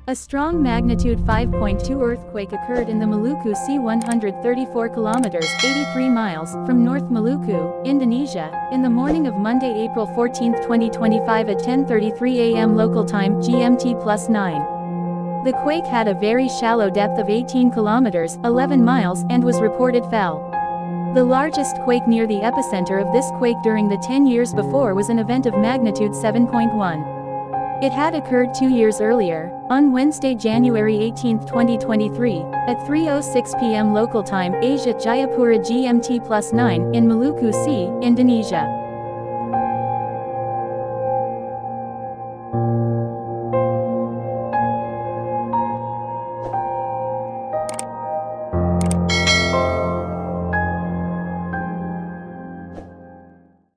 A strong magnitude 5.2 earthquake occurred in the Maluku Sea 134 kilometers 83 miles from North Maluku, Indonesia, in the morning of Monday, April 14, 2025 at 10:33 a.m. local time GMT+9. The quake had a very shallow depth of 18 kilometers 11 miles and was reported fell. The largest quake near the epicenter of this quake during the 10 years before was an event of magnitude 7.1. It had occurred 2 years earlier, on Wednesday, January 18, 2023, at 3:06 p.m. local time Asia Jayapura GMT+9 in Maluku Sea, Indonesia.